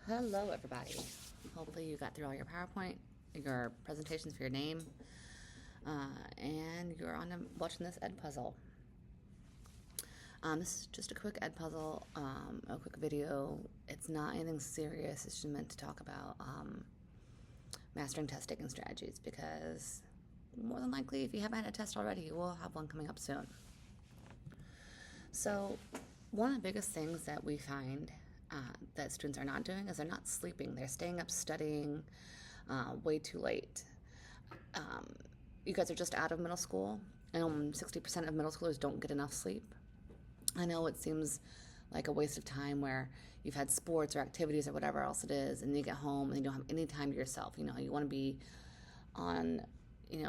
Hello, everybody. Hopefully, you got through all your PowerPoint, your presentations for your name, and you're watching this Ed puzzle. This is just a quick Ed puzzle, a quick video. It's not anything serious. It's just meant to talk about mastering test taking strategies because more than likely, if you haven't had a test already, you will have one coming up soon. So, one of the biggest things that we find that students are not doing is they're not sleeping. They're staying up studying way too late. You guys are just out of middle school, and 60% of middle schoolers don't get enough sleep. I know it seems like a waste of time where you've had sports or activities or whatever else it is, and you get home and you don't have any time to yourself. You want to be on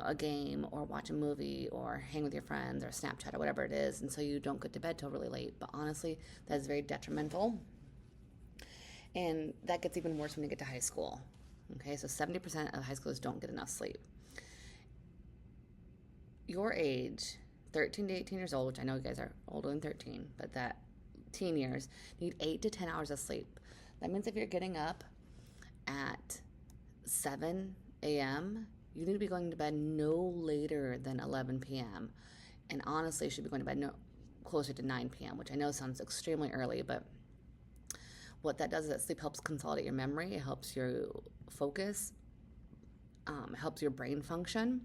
a game or watch a movie or hang with your friends or Snapchat or whatever it is, and so you don't get to bed till really late. But honestly, that is very detrimental. And that gets even worse when you get to high school. Okay, so 70% of high schoolers don't get enough sleep. Your age, 13 to 18 years old, which I know you guys are older than 13, but that teen years, need 8 to 10 hours of sleep. That means if you're getting up at 7 a.m., you need to be going to bed no later than 11 p.m. And honestly, you should be going to bed closer to 9 p.m., which I know sounds extremely early, but what that does is that sleep helps consolidate your memory. It helps you focus. It helps your brain function.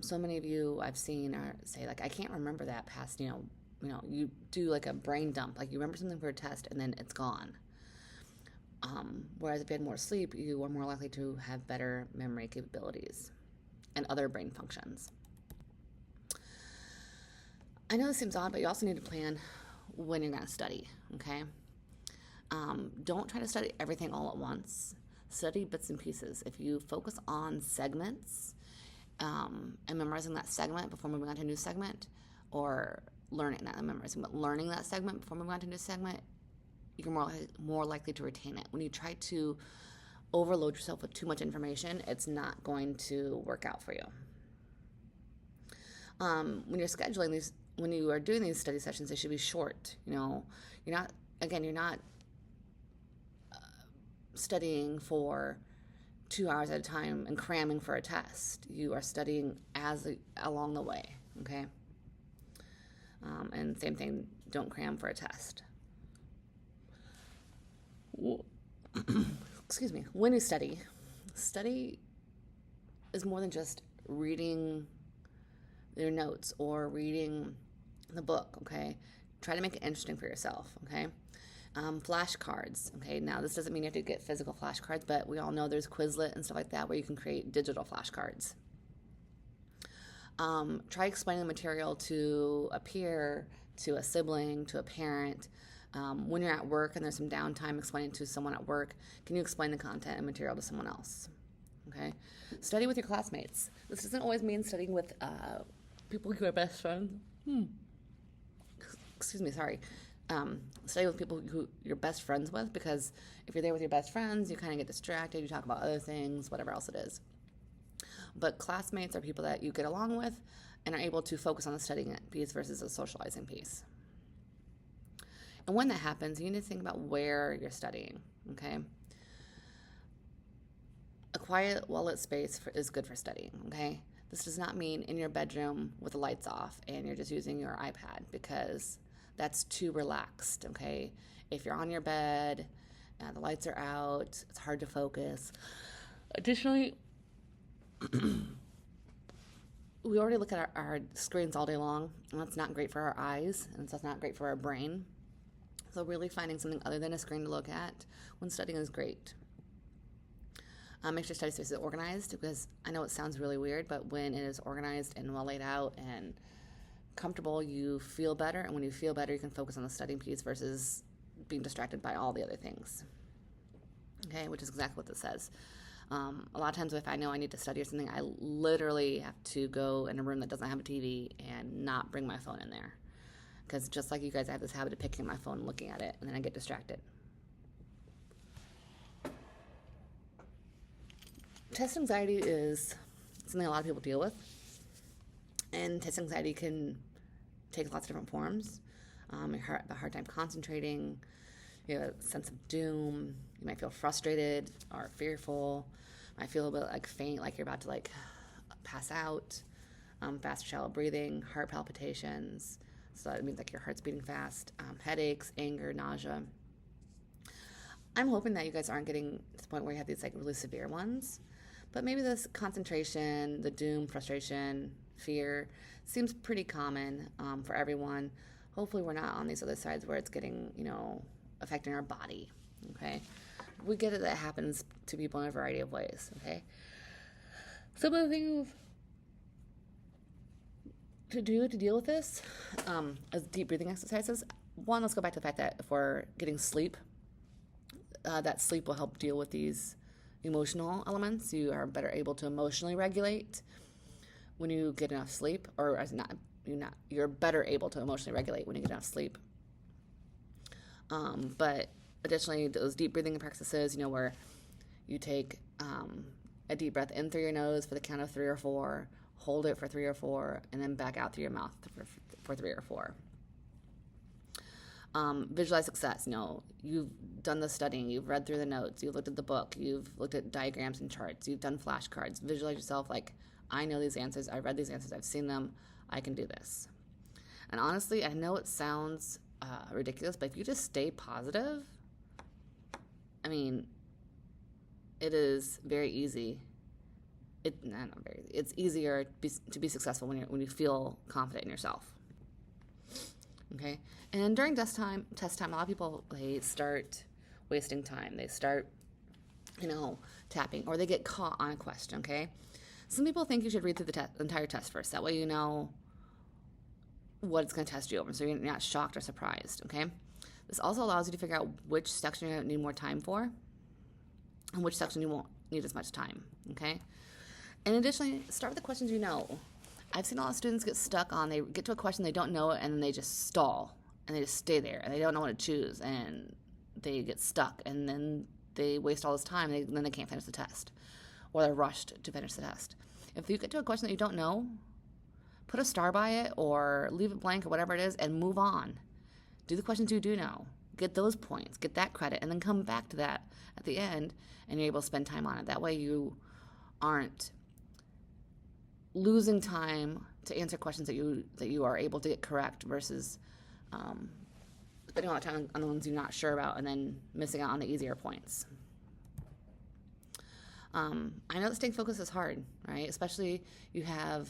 So many of you I've seen say like, I can't remember that past, you do like a brain dump, like you remember something for a test and then it's gone. Whereas if you had more sleep, you are more likely to have better memory capabilities and other brain functions. I know this seems odd, but you also need to plan when you're going to study, okay? Don't try to study everything all at once. Study bits and pieces. If you focus on segments and memorizing that segment before moving on to a new segment, or learning that segment before moving on to a new segment, you're more likely to retain it. When you try to overload yourself with too much information, it's not going to work out for you. When you're scheduling these, when you are doing these study sessions, they should be short. You're not studying for 2 hours at a time and cramming for a test. You are studying along the way, okay? And same thing, don't cram for a test. Excuse me. When you study is more than just reading your notes or reading the book, okay? Try to make it interesting for yourself, okay? Flashcards, okay? Now, this doesn't mean you have to get physical flashcards, but we all know there's Quizlet and stuff like that where you can create digital flashcards. Try explaining the material to a peer, to a sibling, to a parent. When you're at work and there's some downtime, explaining to someone at work, can you explain the content and material to someone else? Okay? Study with your classmates. This doesn't always mean studying with people who are best friends. Excuse me, sorry. Study with people who you're best friends with, because if you're there with your best friends, you kind of get distracted, you talk about other things, whatever else it is. But classmates are people that you get along with and are able to focus on the studying piece versus the socializing piece. And when that happens, you need to think about where you're studying, okay? A quiet, well-lit space is good for studying, okay? This does not mean in your bedroom with the lights off and you're just using your iPad, because that's too relaxed, okay? If you're on your bed, the lights are out, it's hard to focus. Additionally, we already look at our screens all day long, and that's not great for our eyes, and that's not great for our brain. So really finding something other than a screen to look at when studying is great. Make sure study space is organized, because I know it sounds really weird, but when it is organized and well laid out and comfortable, you feel better, and when you feel better, you can focus on the studying piece versus being distracted by all the other things. Okay, which is exactly what this says. A lot of times if I know I need to study or something, I literally have to go in a room that doesn't have a TV and not bring my phone in there. Because just like you guys, I have this habit of picking my phone and looking at it, and then I get distracted. Test anxiety is something a lot of people deal with. And test anxiety can take lots of different forms. You have a hard time concentrating. You have a sense of doom. You might feel frustrated or fearful. Might feel a bit like faint, like you're about to like pass out. Fast, shallow breathing, heart palpitations. So that means like your heart's beating fast. Headaches, anger, nausea. I'm hoping that you guys aren't getting to the point where you have these like really severe ones, but maybe this concentration, the doom, frustration, fear seems pretty common for everyone. Hopefully we're not on these other sides where it's getting, affecting our body, okay? We get it, that happens to people in a variety of ways, okay? Some of the things to do to deal with this as deep breathing exercises. One, let's go back to the fact that if we're getting sleep, that sleep will help deal with these emotional elements. You are better able to emotionally regulate when you get enough sleep, or you're better able to emotionally regulate when you get enough sleep. But additionally, those deep breathing practices, where you take a deep breath in through your nose for the count of 3 or 4, hold it for 3 or 4, and then back out through your mouth for 3 or 4. Visualize success. You've done the studying, you've read through the notes, you've looked at the book, you've looked at diagrams and charts, you've done flashcards. Visualize yourself like, I know these answers, I read these answers, I've seen them, I can do this. And honestly, I know it sounds ridiculous, but if you just stay positive, it is very easy. It's easier to be successful when you feel confident in yourself. Okay, and during test time, a lot of people, they start wasting time. They start, tapping, or they get caught on a question. Okay, some people think you should read through the entire test first. That way, you know what it's going to test you over, so you're not shocked or surprised. Okay, this also allows you to figure out which section you're going to need more time for, and which section you won't need as much time. Okay, and additionally, start with the questions you know. I've seen a lot of students get stuck on, they get to a question, they don't know it, and then they just stall, and they just stay there, and they don't know what to choose, and they get stuck, and then they waste all this time, and then they can't finish the test, or they're rushed to finish the test. If you get to a question that you don't know, put a star by it, or leave it blank, or whatever it is, and move on. Do the questions you do know. Get those points, get that credit, and then come back to that at the end, and you're able to spend time on it. That way you aren't losing time to answer questions that you are able to get correct versus spending a lot of time on the ones you're not sure about and then missing out on the easier points. I know that staying focused is hard, right? Especially you have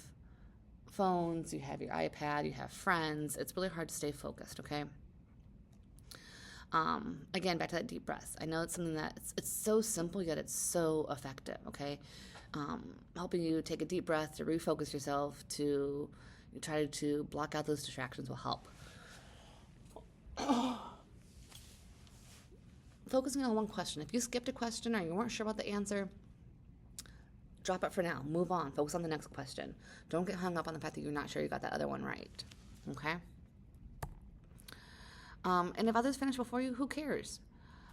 phones, you have your iPad, you have friends. It's really hard to stay focused, okay? Again, back to that deep breath. I know it's something that it's so simple, yet it's so effective, okay? Helping you take a deep breath to refocus yourself, to try to block out those distractions will help. Focusing on one question. If you skipped a question or you weren't sure about the answer, drop it for now. Move on. Focus on the next question. Don't get hung up on the fact that you're not sure you got that other one right. Okay? And if others finish before you, who cares?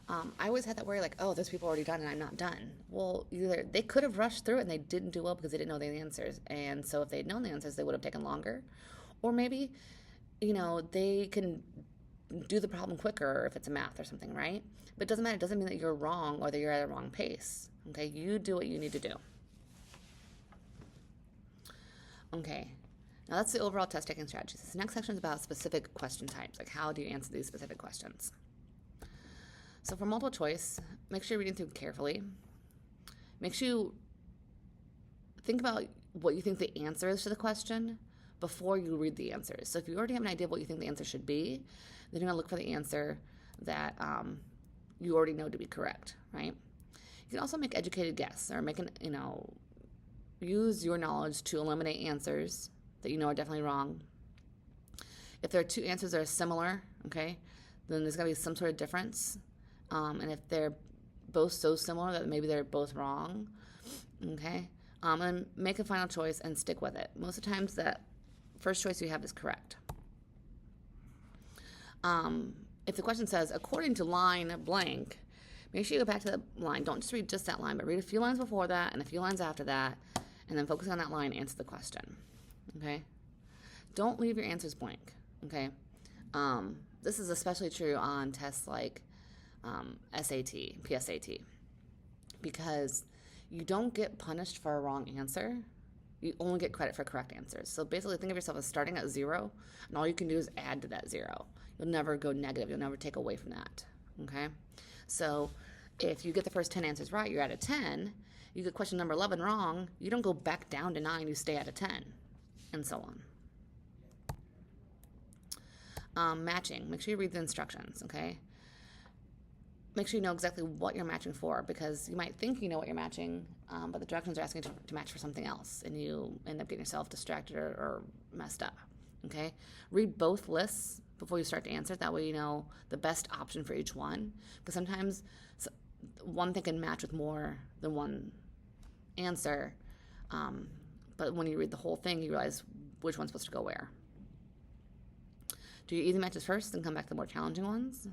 I always had that worry, like, oh, those people are already done and I'm not done. Well, either they could have rushed through it and they didn't do well because they didn't know the answers. And so if they'd known the answers, they would have taken longer. Or maybe, they can do the problem quicker if it's a math or something, right? But it doesn't matter. It doesn't mean that you're wrong or that you're at a wrong pace. Okay? You do what you need to do. Okay. Now that's the overall test taking strategies. This next section is about specific question types. Like, how do you answer these specific questions? So for multiple choice, make sure you're reading through carefully. Make sure you think about what you think the answer is to the question before you read the answers. So if you already have an idea of what you think the answer should be, then you're going to look for the answer that you already know to be correct, right? You can also make educated guesses or use your knowledge to eliminate answers that you know are definitely wrong. If there are two answers that are similar, okay, then there's got to be some sort of difference. And if they're both so similar that maybe they're both wrong, okay, and make a final choice and stick with it. Most of the times that first choice you have is correct. If the question says, according to line blank, make sure you go back to the line. Don't just read just that line, but read a few lines before that and a few lines after that, and then focus on that line and answer the question, okay? Don't leave your answers blank, okay? This is especially true on tests like SAT, PSAT, because you don't get punished for a wrong answer. You only get credit for correct answers. So basically, think of yourself as starting at 0, and all you can do is add to that 0. You'll never go negative. You'll never take away from that. Okay? So if you get the first 10 answers right, you're at a 10. You get question number 11 wrong, you don't go back down to 9. You stay at a 10, and so on. Matching. Make sure you read the instructions. Okay? Make sure you know exactly what you're matching for, because you might think you know what you're matching, but the directions are asking you to match for something else, and you end up getting yourself distracted or messed up. Okay? Read both lists before you start to answer. That way you know the best option for each one, because sometimes one thing can match with more than one answer, but when you read the whole thing, you realize which one's supposed to go where. Do your easy matches first and come back to the more challenging ones.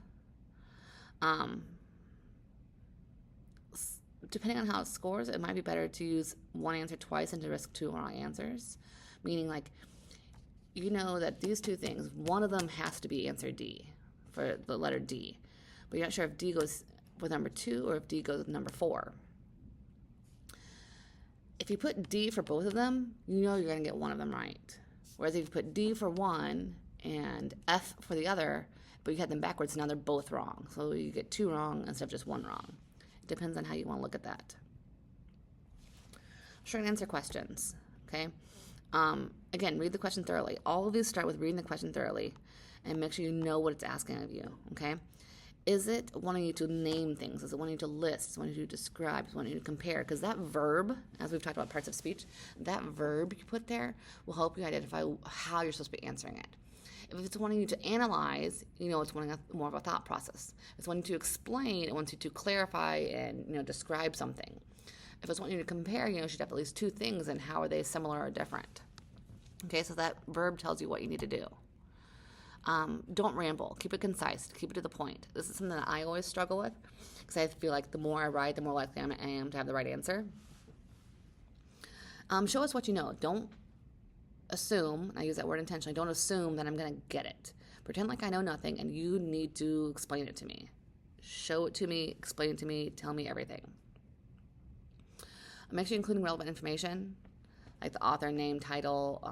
Depending on how it scores, it might be better to use one answer twice and to risk 2 wrong answers. Meaning, like, you know that these 2 things, one of them has to be answer D, for the letter D. But you're not sure if D goes with number 2 or if D goes with number 4. If you put D for both of them, you know you're going to get one of them right. Whereas if you put D for one and F for the other, but you had them backwards, now they're both wrong. So you get 2 wrong instead of just 1 wrong. It depends on how you want to look at that. Short and answer questions, okay? Again, read the question thoroughly. All of these start with reading the question thoroughly and make sure you know what it's asking of you, okay? Is it wanting you to name things? Is it wanting you to list? Is it wanting you to describe? Is it wanting you to compare? Because that verb, as we've talked about parts of speech, that verb you put there will help you identify how you're supposed to be answering it. If it's wanting you to analyze, you know it's wanting more of a thought process. If it's wanting to explain, it wants you to clarify and, you know, describe something. If it's wanting you to compare, you know, you should have at least 2 things, and how are they similar or different? Okay, so that verb tells you what you need to do. Don't ramble. Keep it concise. Keep it to the point. This is something that I always struggle with, because I feel like the more I write, the more likely I am to have the right answer. Show us what you know. Don't assume, I use that word intentionally, don't assume that I'm going to get it. Pretend like I know nothing, and you need to explain it to me. Show it to me, explain it to me, tell me everything. Make sure you're including relevant information, like the author, name, title,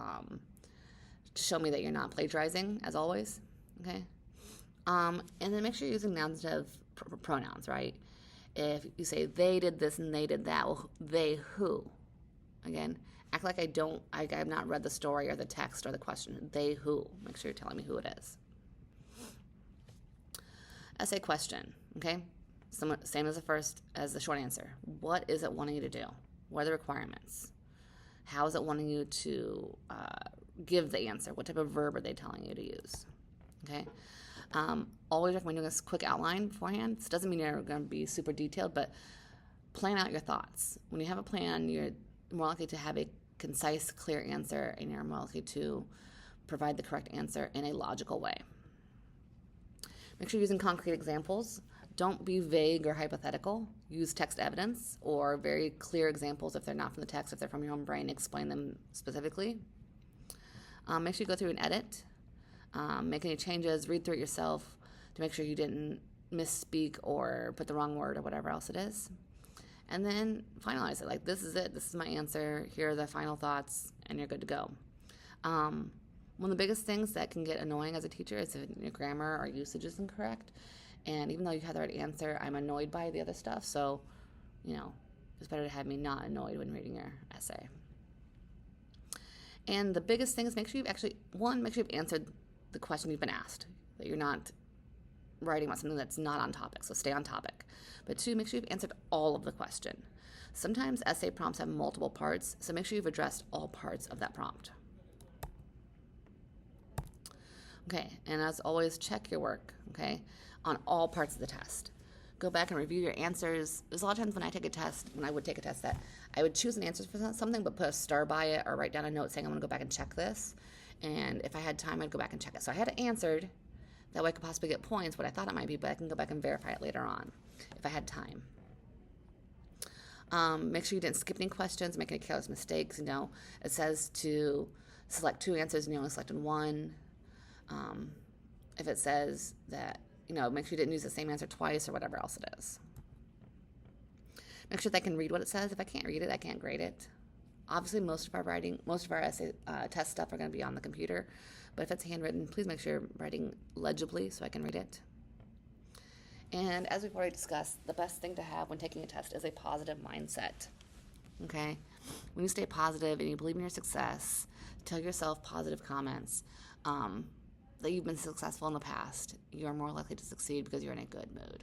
to show me that you're not plagiarizing, as always, okay? And then make sure you're using nouns instead of pronouns, right? If you say they did this and they did that, well, they who? Again, act like I've not read the story or the text or the question. They who? Make sure you're telling me who it is. Essay question, okay? Same as the short answer. What is it wanting you to do? What are the requirements? How is it wanting you to give the answer? What type of verb are they telling you to use? Okay? Always recommend doing a quick outline beforehand. This doesn't mean you're going to be super detailed, but plan out your thoughts. When you have a plan, you're more likely to have a concise, clear answer, and you're more likely to provide the correct answer in a logical way. Make sure you're using concrete examples. Don't be vague or hypothetical. Use text evidence or very clear examples if they're not from the text, if they're from your own brain, explain them specifically. Make sure you go through and edit. Make any changes, read through it yourself to make sure you didn't misspeak or put the wrong word or whatever else it is. And then finalize it. Like, this is it. This is my answer. Here are the final thoughts, and you're good to go. One of the biggest things that can get annoying as a teacher is if your grammar or usage is incorrect. And even though you have the right answer, I'm annoyed by the other stuff. So, you know, it's better to have me not annoyed when reading your essay. And the biggest thing is make sure you've answered the question you've been asked, that you're not writing about something that's not on topic, so stay on topic. But 2, make sure you've answered all of the question. Sometimes essay prompts have multiple parts, so make sure you've addressed all parts of that prompt. Okay, and as always, check your work, okay, on all parts of the test. Go back and review your answers. There's a lot of times when I would take a test, that I would choose an answer for something, but put a star by it or write down a note saying I'm going to go back and check this. And if I had time, I'd go back and check it. So I had it answered. That way I could possibly get points, what I thought it might be, but I can go back and verify it later on if I had time. Make sure you didn't skip any questions, make any careless mistakes. You know, it says to select 2 answers and you only selected 1. If it says that make sure you didn't use the same answer twice or whatever else it is. Make sure they can read what it says. If I can't read it, I can't grade it. Obviously, most of our essay test stuff are going to be on the computer, but if it's handwritten, please make sure you're writing legibly so I can read it. And as we've already discussed, the best thing to have when taking a test is a positive mindset. Okay? When you stay positive and you believe in your success, tell yourself positive comments that you've been successful in the past, you are more likely to succeed because you're in a good mood.